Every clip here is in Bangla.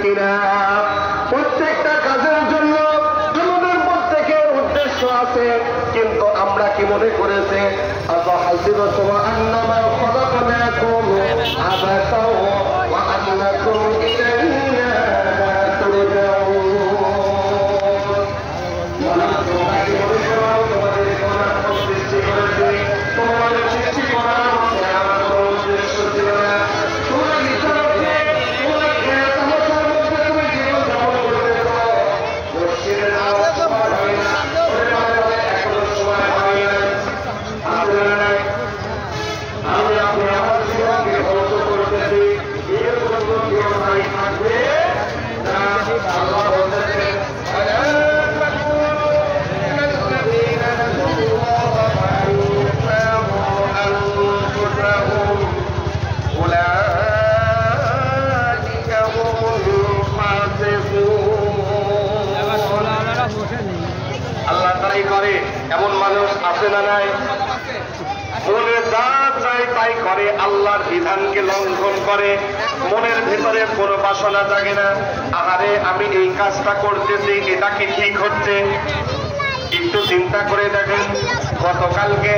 কিনা? প্রত্যেকটা কাজের জন্য আমাদের প্রত্যেকের উদ্দেশ্য আছে, কিন্তু আমরা কি মনে করেছে আফাহাসিবাতুম আন্নামা খালাকনাকুম আবাসাও ওয়া আন্নাকুম ইলাইনা লা তুরজাউন। আল্লাহ তাই করে, এমন মানুষ আছে না নাই? মনে যা চাই তাই করে, আল্লাহর বিধানকে লঙ্ঘন করে, মনের ভিতরে কোনো বাসনা জাগে না। আহারে আমি এই কাজটা করতেছি, এটা কি ঠিক হচ্ছে? একটু চিন্তা করে দেখেন, গতকালকে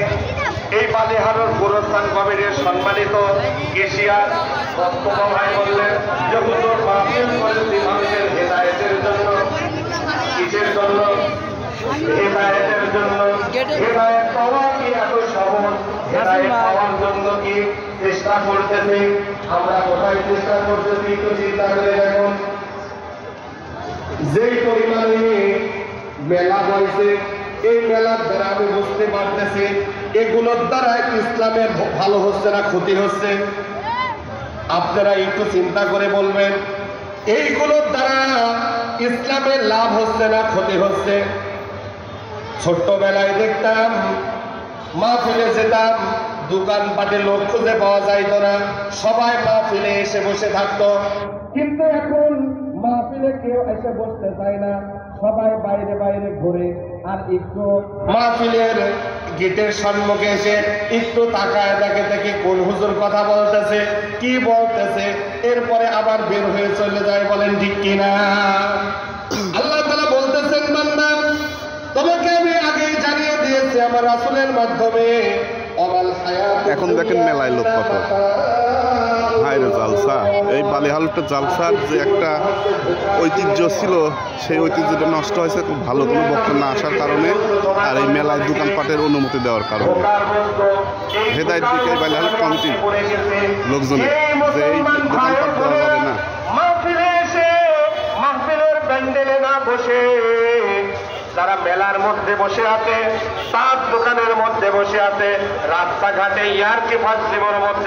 এই বালিহারোর গোরস্থান কমিটির সম্মানিত কেশিয়ার বক্তব্য ভাই বললেন যে হুজুর মাহফিল করেছি মানুষের হেদায়েতের জন্য। কিসের জন্য? হেদায়েতের জন্য। হেদায়েত পাওয়া কি এত সহজ? হেদায়েত পাওয়ার জন্য কি চেষ্টা করতেছি? আমরা কোথায় চেষ্টা করতেছি একটু চিন্তা করে দেখুন। যেই পরিমাণে মেলা হয়েছে, এই মেলার দ্বারা আমি বুঝতে পারতেছি এগুলোর দ্বারা ইসলামের ভালো হচ্ছে না ক্ষতি হচ্ছে? আপনারা একটু চিন্তা করে বলবেন, এইগুলোর দ্বারা ইসলামের লাভ হচ্ছে না ক্ষতি হচ্ছে? ছোট্টবেলায় দেখতাম, মাহফিলে যেতাম, দোকানপাটে লোক খুঁজে পাওয়া যাইত না, সবাই মাহফিলে এসে বসে থাকতো। কিন্তু এখন মাহফিলে কেউ এসে বসতে চায় না, সবাই বাইরে বাইরে ঘুরে। আর একটু মাহফিলের গেটের সম্মুখে এসে একটু তাকায় দেখে দেখে কোন হুজুর কথা বলতেছে, কি বলতেছে, এরপরে আবার বের হয়ে চলে যায়। বলেন ঠিক কিনা? আল্লাহ তাআলা বলতেছেন, বান্দা তোমাকে আমি আগেই জানিয়ে দিয়েছি আমার রাসূলের মাধ্যমে। এখন দেখেন মেলায় লোক কত, হায়রে জালসা। এই বালিহালটা জালসার যে একটা ঐতিহ্য ছিল, সেই ঐতিহ্যটা নষ্ট হয়েছে খুব ভালো কোনো বক্তা না আসার কারণে, আর এই মেলায় দোকানপাটের অনুমতি দেওয়ার কারণে। হেদায়েত দিকে এই বালিহাল কমিটি লোকজনের যে এই দোকানপাট দেওয়া যাবে না। মাহফিলের প্যান্ডেলে না বসে যারা মেলার মধ্যে বসে আছে, তার দোকানের মধ্যে বসে আছে, রাস্তাঘাটে ইয়ারকি ফাজলিমের মধ্যে